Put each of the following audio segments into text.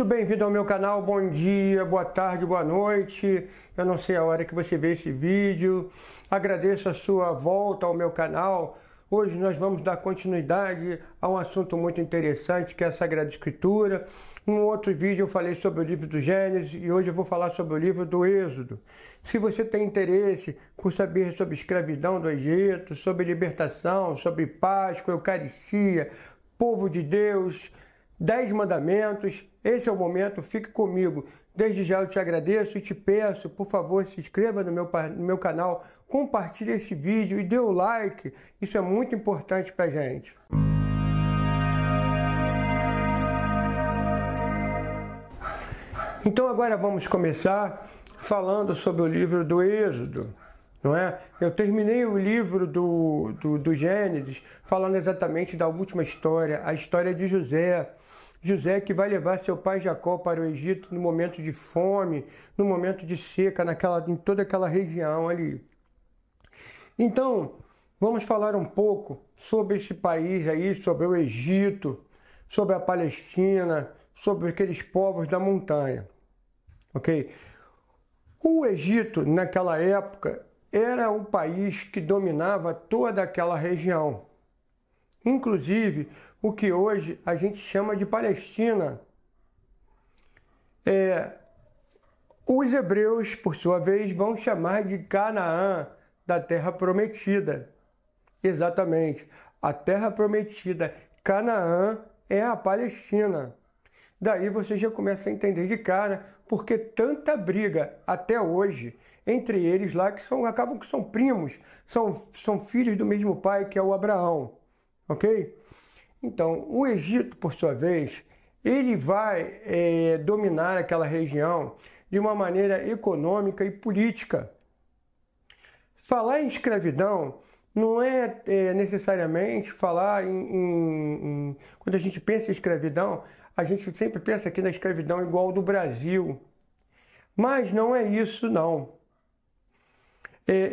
Muito bem-vindo ao meu canal, bom dia, boa tarde, boa noite. Eu não sei a hora que você vê esse vídeo. Agradeço a sua volta ao meu canal. Hoje nós vamos dar continuidade a um assunto muito interessante, que é a Sagrada Escritura. Em um outro vídeo eu falei sobre o livro do Gênesis e hoje eu vou falar sobre o livro do Êxodo. Se você tem interesse por saber sobre escravidão do Egito, sobre libertação, sobre Páscoa, Eucaristia, povo de Deus, 10 mandamentos, esse é o momento, fique comigo. Desde já eu te agradeço e te peço, por favor, se inscreva no meu canal, compartilhe esse vídeo e dê o like, isso é muito importante pra gente. Então agora vamos começar falando sobre o livro do Êxodo, não é? Eu terminei o livro do Gênesis falando exatamente da última história, a história de José. José que vai levar seu pai Jacó para o Egito no momento de fome, no momento de seca, em toda aquela região ali. Então, vamos falar um pouco sobre esse país aí, sobre o Egito, sobre a Palestina, sobre aqueles povos da montanha, ok? O Egito, naquela época, era o país que dominava toda aquela região. Inclusive, o que hoje a gente chama de Palestina. Os hebreus, por sua vez, vão chamar de Canaã, da Terra Prometida. Exatamente, a Terra Prometida, Canaã, é a Palestina. Daí você já começa a entender de cara porque tanta briga até hoje entre eles lá, acabam que são primos, são filhos do mesmo pai, que é o Abraão. Ok? Então, o Egito, por sua vez, ele vai dominar aquela região de uma maneira econômica e política. Falar em escravidão não é necessariamente falar quando a gente pensa em escravidão, a gente sempre pensa aqui na escravidão igual ao do Brasil. Mas não é isso, não.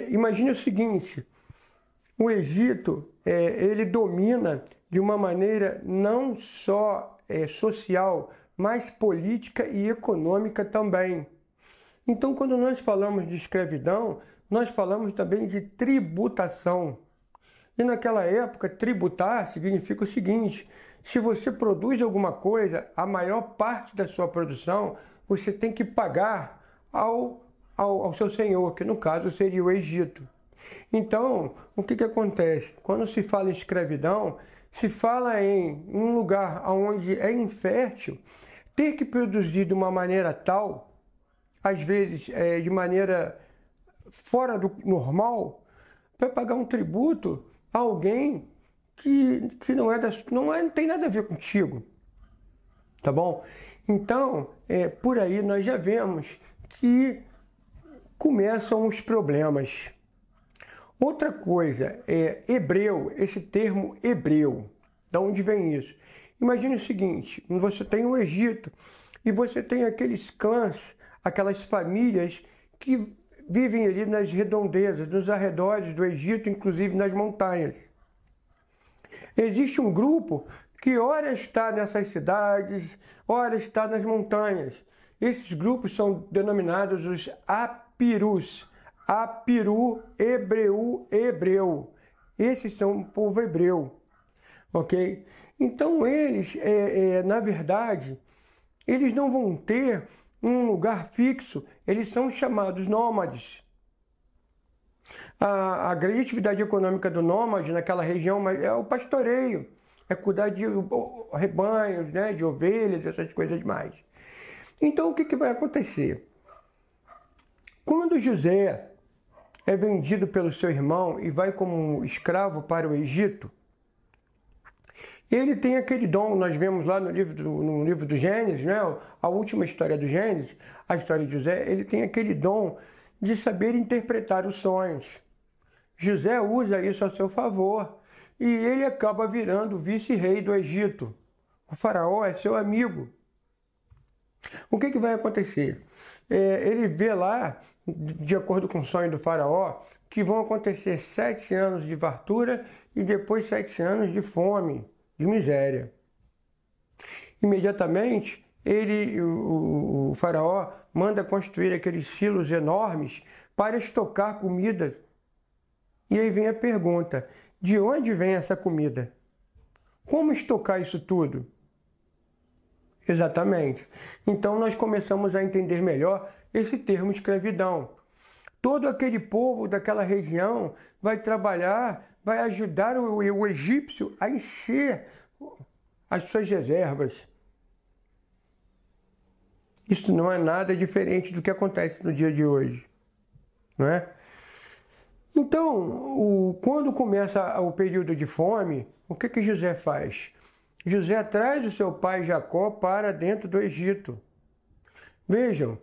Imagine o seguinte, o Egito, ele domina de uma maneira não só social, mas política e econômica também. Então, quando nós falamos de escravidão, nós falamos também de tributação. E naquela época, tributar significa o seguinte, se você produz alguma coisa, a maior parte da sua produção, você tem que pagar ao seu senhor, que no caso seria o Egito. Então, o que acontece? Quando se fala em escravidão, se fala em um lugar onde é infértil, ter que produzir de uma maneira tal, às vezes de maneira fora do normal, para pagar um tributo a alguém que não tem nada a ver contigo. Tá bom? Então, por aí nós já vemos que começam os problemas. Outra coisa hebreu, esse termo hebreu, de onde vem isso? Imagine o seguinte, você tem o Egito e você tem aqueles clãs, aquelas famílias que vivem ali nas redondezas, nos arredores do Egito, inclusive nas montanhas. Existe um grupo que ora está nessas cidades, ora está nas montanhas. Esses grupos são denominados os apirus. Apiru, hebreu. Esses são o povo hebreu, ok? Então eles, na verdade, eles não vão ter um lugar fixo, eles são chamados nômades. A grande atividade econômica do nômade naquela região é o pastoreio, é cuidar de rebanhos, né, de ovelhas, essas coisas mais. Então o que vai acontecer? Quando José é vendido pelo seu irmão e vai como escravo para o Egito, ele tem aquele dom, nós vemos lá no livro do Gênesis, né? A última história do Gênesis, a história de José, ele tem aquele dom de saber interpretar os sonhos. José usa isso a seu favor e ele acaba virando vice-rei do Egito. O faraó é seu amigo. O que vai acontecer? Ele vê lá, de acordo com o sonho do faraó, que vão acontecer 7 anos de fartura e depois 7 anos de fome, de miséria. Imediatamente, o faraó manda construir aqueles silos enormes para estocar comida. E aí vem a pergunta, de onde vem essa comida? Como estocar isso tudo? Exatamente. Então nós começamos a entender melhor esse termo escravidão. Todo aquele povo daquela região vai trabalhar, vai ajudar o egípcio a encher as suas reservas. Isso não é nada diferente do que acontece no dia de hoje, não é? Então, quando começa o período de fome, o que José faz? José traz o seu pai Jacó para dentro do Egito. Vejam,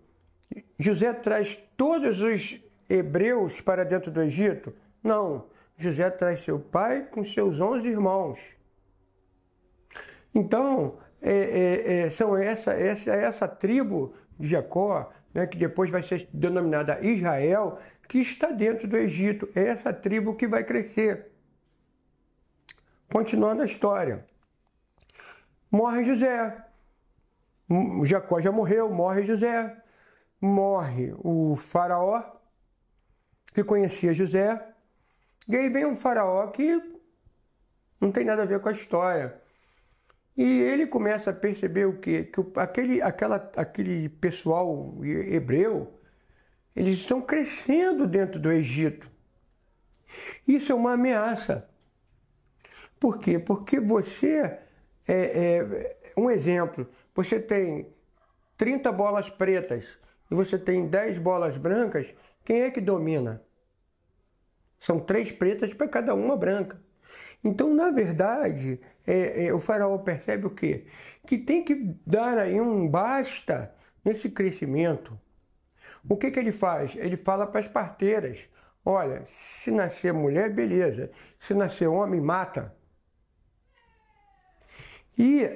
José traz todos os hebreus para dentro do Egito? Não, José traz seu pai com seus 11 irmãos. Então, são essa tribo de Jacó, né, que depois vai ser denominada Israel, que está dentro do Egito. É essa tribo que vai crescer. Continuando a história. Morre José. Jacó já morreu, morre José. Morre o faraó, que conhecia José. E aí vem um faraó que não tem nada a ver com a história. E ele começa a perceber o quê? Que aquele pessoal hebreu, eles estão crescendo dentro do Egito. Isso é uma ameaça. Por quê? Porque você, um exemplo, você tem 30 bolas pretas e você tem 10 bolas brancas, quem é que domina? São 3 pretas para cada uma branca. Então, na verdade, o faraó percebe o quê? Que tem que dar aí um basta nesse crescimento. O que ele faz? Ele fala para as parteiras, olha, se nascer mulher, beleza. Se nascer homem, mata. E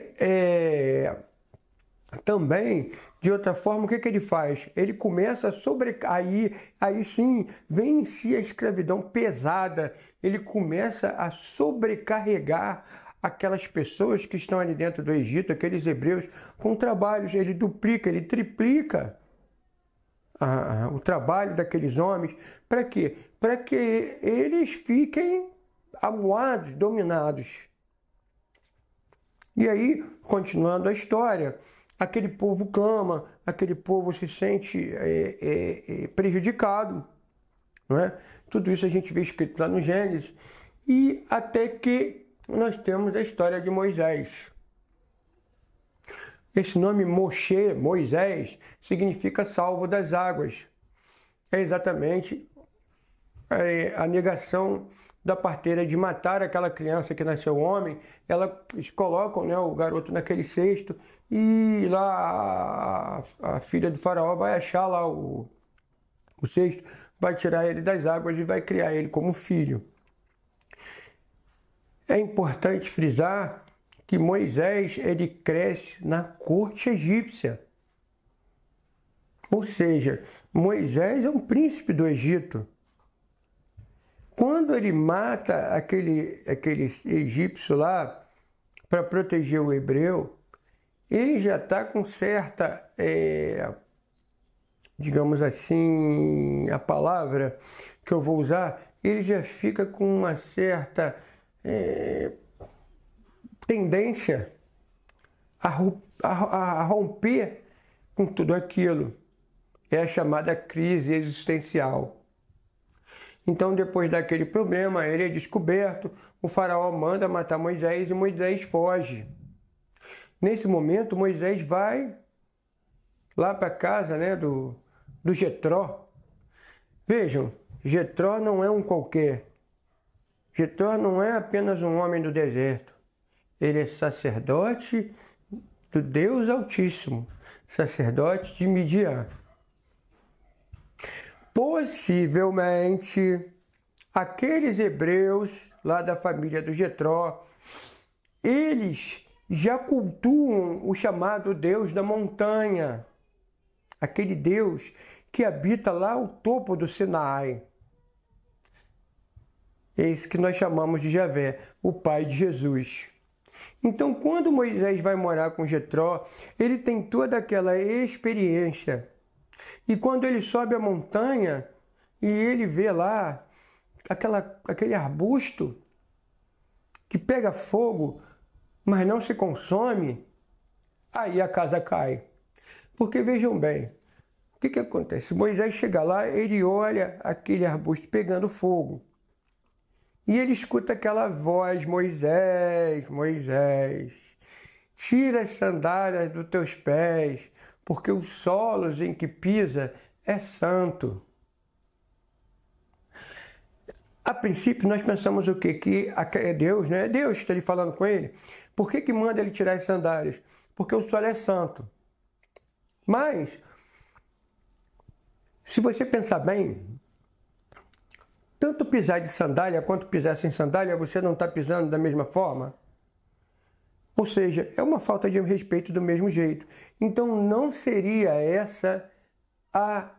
também, de outra forma, o que ele faz? Ele começa a aí sim, vem em si a escravidão pesada, ele começa a sobrecarregar aquelas pessoas que estão ali dentro do Egito, aqueles hebreus, com trabalhos, ele duplica, ele triplica o trabalho daqueles homens. Para quê? Para que eles fiquem amuados, dominados. E aí, continuando a história, aquele povo clama, aquele povo se sente prejudicado, não é? Tudo isso a gente vê escrito lá no Gênesis, e até que nós temos a história de Moisés. Esse nome Moshe, Moisés, significa salvo das águas. É exatamente a negação da parteira de matar aquela criança que nasceu homem. Eles colocam, né, o garoto naquele cesto e lá a filha do faraó vai achar lá o cesto, vai tirar ele das águas e vai criar ele como filho. É importante frisar que Moisés, ele cresce na corte egípcia. Ou seja, Moisés é um príncipe do Egito. Quando ele mata aquele egípcio lá para proteger o hebreu, ele já está com certa, digamos assim, a palavra que eu vou usar, ele já fica com uma certa tendência a romper com tudo aquilo. É a chamada crise existencial. Então, depois daquele problema, ele é descoberto, o faraó manda matar Moisés e Moisés foge. Nesse momento, Moisés vai lá para a casa, né, do Jetró. Vejam, Jetró não é um qualquer. Jetró não é apenas um homem do deserto. Ele é sacerdote do Deus Altíssimo, sacerdote de Midian. Possivelmente, aqueles hebreus lá da família do Jetró, eles já cultuam o chamado Deus da montanha, aquele Deus que habita lá ao topo do Sinai. Esse que nós chamamos de Javé, o pai de Jesus. Então, quando Moisés vai morar com Jetró, ele tem toda aquela experiência. E quando ele sobe a montanha e ele vê lá aquele arbusto que pega fogo, mas não se consome, aí a casa cai. Porque vejam bem, o que acontece? Moisés chega lá, ele olha aquele arbusto pegando fogo. E ele escuta aquela voz: Moisés, Moisés, tira as sandálias dos teus pés, porque os solos em que pisa é santo. A princípio nós pensamos o quê? Que é Deus, né? É Deus que está ali falando com ele. Por que manda ele tirar as sandálias? Porque o solo é santo. Mas, se você pensar bem, tanto pisar de sandália quanto pisar sem sandália, você não está pisando da mesma forma? Ou seja, é uma falta de respeito do mesmo jeito. Então não seria essa a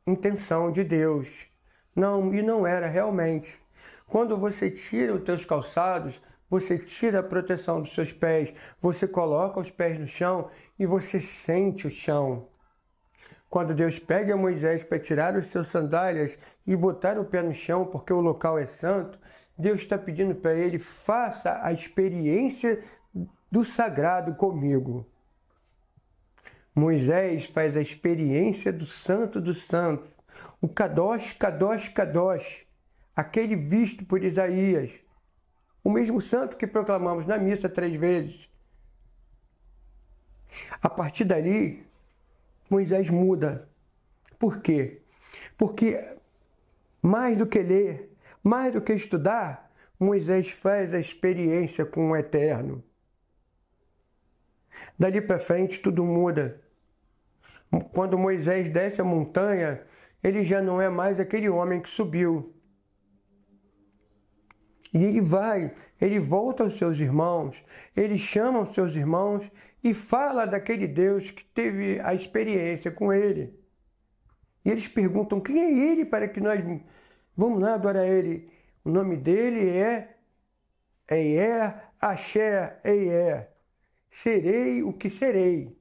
intenção de Deus. Não, e não era realmente. Quando você tira os teus calçados, você tira a proteção dos seus pés, você coloca os pés no chão e você sente o chão. Quando Deus pede a Moisés para tirar os seus sandálias e botar o pé no chão, porque o local é santo, Deus está pedindo para ele: faça a experiência do sagrado comigo. Moisés faz a experiência do santo dos santos, o Kadosh, Kadosh, Kadosh, aquele visto por Isaías, o mesmo santo que proclamamos na missa 3 vezes. A partir dali, Moisés muda. Por quê? Porque mais do que ler, mais do que estudar, Moisés faz a experiência com o Eterno. Dali para frente tudo muda. Quando Moisés desce a montanha, ele já não é mais aquele homem que subiu. E ele volta aos seus irmãos, ele chama os seus irmãos e fala daquele Deus que teve a experiência com ele. E eles perguntam: quem é ele para que nós vamos lá adorar ele? O nome dele é Eyer, Asher, Eyer. Serei o que serei.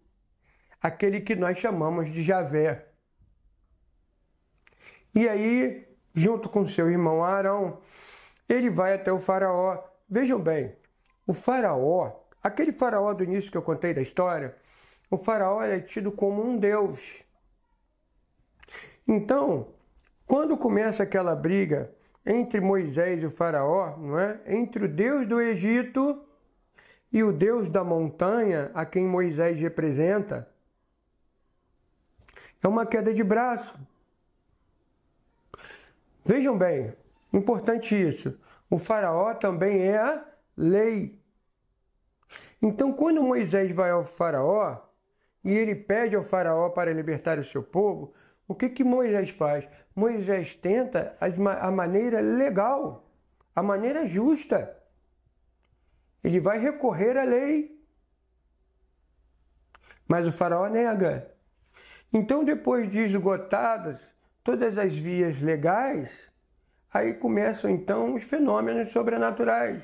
Aquele que nós chamamos de Javé. E aí, junto com seu irmão Arão, ele vai até o faraó. Vejam bem, o faraó, aquele faraó do início que eu contei da história, o faraó é tido como um deus. Então, quando começa aquela briga entre Moisés e o faraó, não é? Entre o Deus do Egito e o Deus da montanha, a quem Moisés representa, é uma queda de braço. Vejam bem, importante isso, o faraó também é a lei. Então, quando Moisés vai ao faraó e ele pede ao faraó para libertar o seu povo, o que Moisés faz? Moisés tenta a maneira legal, a maneira justa. Ele vai recorrer à lei. Mas o faraó nega. Então, depois de esgotadas todas as vias legais, aí começam então os fenômenos sobrenaturais.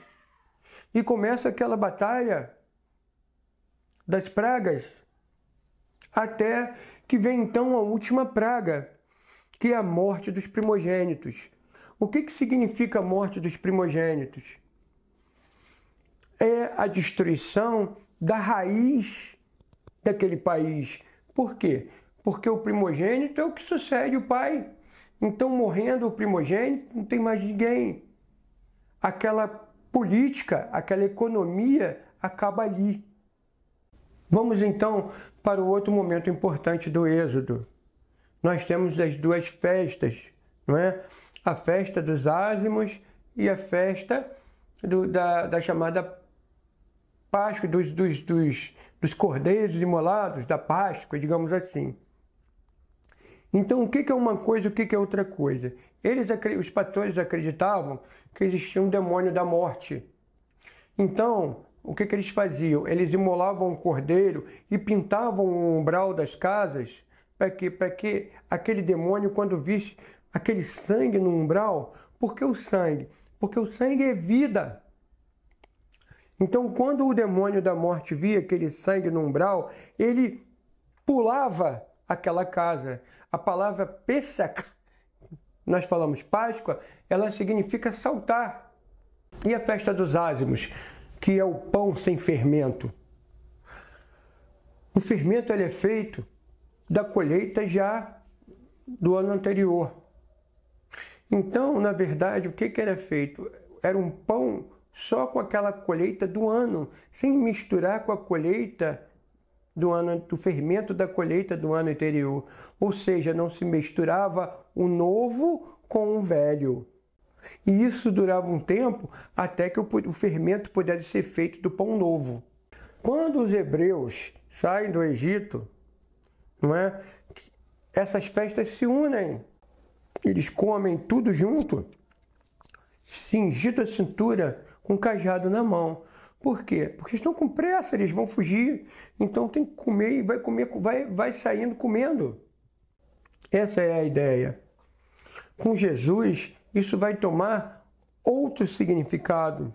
E começa aquela batalha das pragas, até que vem então a última praga, que é a morte dos primogênitos. O que significa a morte dos primogênitos? É a destruição da raiz daquele país. Por quê? Porque o primogênito é o que sucede o pai. Então, morrendo o primogênito, não tem mais ninguém. Aquela política, aquela economia acaba ali. Vamos então para o outro momento importante do Êxodo. Nós temos as duas festas, não é? A festa dos ázimos e a festa da chamada Páscoa, dos cordeiros imolados, da Páscoa, digamos assim. Então, o que é uma coisa e o que é outra coisa? Os pastores acreditavam que existia um demônio da morte. Então, o que eles faziam? Eles imolavam um cordeiro e pintavam o umbral das casas para que aquele demônio, quando visse aquele sangue no umbral... Por que o sangue? Porque o sangue é vida. Então, quando o demônio da morte via aquele sangue no umbral, ele pulava aquela casa. A palavra Pesach, nós falamos Páscoa, ela significa saltar. E a festa dos ázimos, que é o pão sem fermento? O fermento ele é feito da colheita já do ano anterior. Então, na verdade, o que era feito? Era um pão só com aquela colheita do ano, sem misturar com a colheita do ano, do fermento da colheita do ano anterior. Ou seja, não se misturava o novo com o velho. E isso durava um tempo até que o fermento pudesse ser feito do pão novo. Quando os hebreus saem do Egito, não é? Essas festas se unem. Eles comem tudo junto, cingido a cintura, com cajado na mão. Por quê? Porque estão com pressa, eles vão fugir. Então tem que comer e vai saindo comendo. Essa é a ideia. Com Jesus, isso vai tomar outro significado.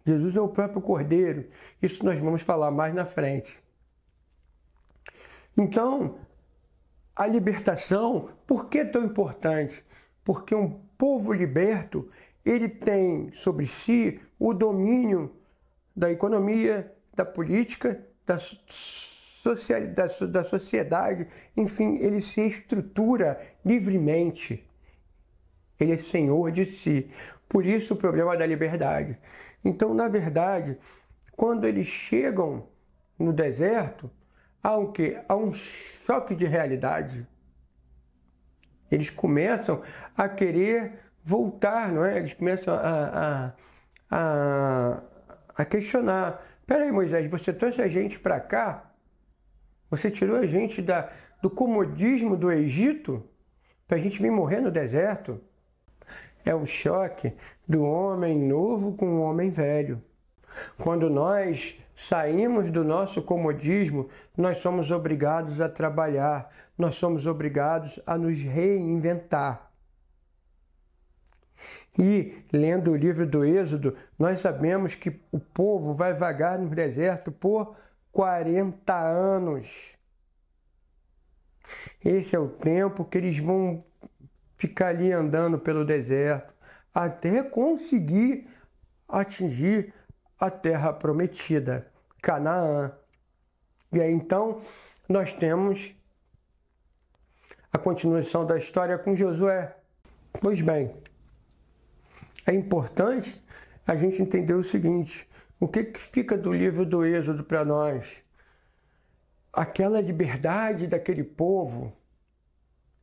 Jesus é o próprio Cordeiro. Isso nós vamos falar mais na frente. Então, a libertação, por que é tão importante? Porque um povo liberto, ele tem sobre si o domínio da economia, da política, da sociedade, enfim, ele se estrutura livremente. Ele é senhor de si. Por isso o problema da liberdade. Então, na verdade, quando eles chegam no deserto, há o quê? Há um choque de realidade. Eles começam a querer voltar, não é? Eles começam a questionar. Peraí, Moisés, você trouxe a gente para cá? Você tirou a gente do comodismo do Egito para a gente vir morrer no deserto? É o choque do homem novo com o homem velho. Quando nós saímos do nosso comodismo, nós somos obrigados a trabalhar, nós somos obrigados a nos reinventar. E, lendo o livro do Êxodo, nós sabemos que o povo vai vagar no deserto por 40 anos. Esse é o tempo que eles vão ficar ali andando pelo deserto, até conseguir atingir a terra prometida, Canaã. E aí então nós temos a continuação da história com Josué. Pois bem, é importante a gente entender o seguinte: o que fica do livro do Êxodo para nós? Aquela liberdade daquele povo,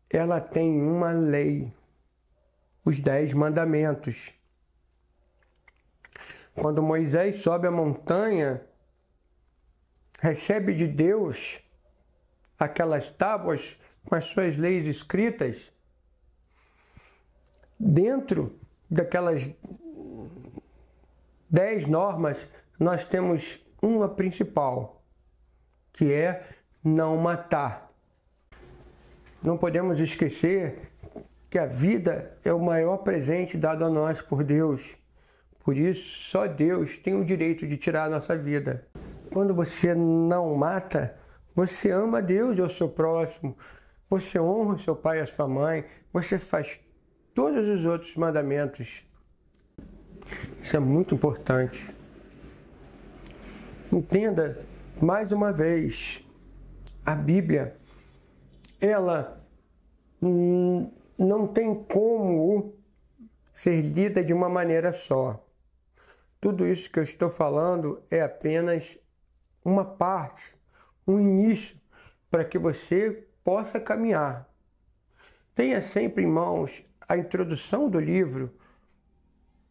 ela tem uma lei, os 10 mandamentos. Quando Moisés sobe a montanha, recebe de Deus aquelas tábuas com as suas leis escritas. Dentro daquelas 10 normas, nós temos uma principal, que é não matar. Não podemos esquecer que a vida é o maior presente dado a nós por Deus. Por isso, só Deus tem o direito de tirar a nossa vida. Quando você não mata, você ama Deus e o seu próximo. Você honra o seu pai e a sua mãe. Você faz todos os outros mandamentos. Isso é muito importante. Entenda, mais uma vez, a Bíblia, ela não tem como ser lida de uma maneira só. Tudo isso que eu estou falando é apenas uma parte, um início, para que você possa caminhar. Tenha sempre em mãos a introdução do livro,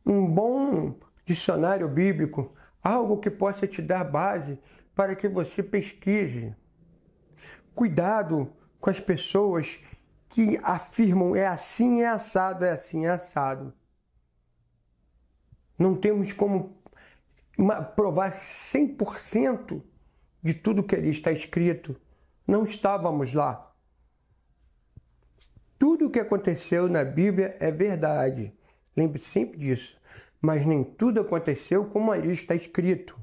um bom dicionário bíblico, algo que possa te dar base para que você pesquise. Cuidado com as pessoas que afirmam é assim, é assado, é assim, é assado. Não temos como provar 100% de tudo que ali está escrito. Não estávamos lá. Tudo o que aconteceu na Bíblia é verdade. Lembre sempre disso. mas nem tudo aconteceu como ali está escrito.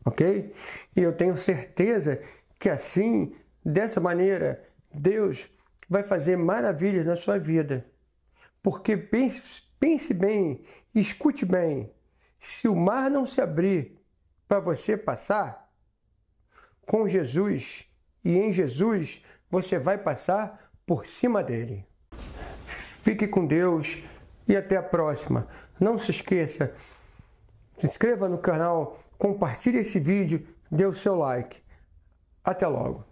Ok? E eu tenho certeza que assim, dessa maneira, Deus vai fazer maravilhas na sua vida. Porque pense bem, escute bem, se o mar não se abrir para você passar, com Jesus e em Jesus, você vai passar por cima dele. Fique com Deus e até a próxima. Não se esqueça, se inscreva no canal, compartilhe esse vídeo, dê o seu like. Até logo.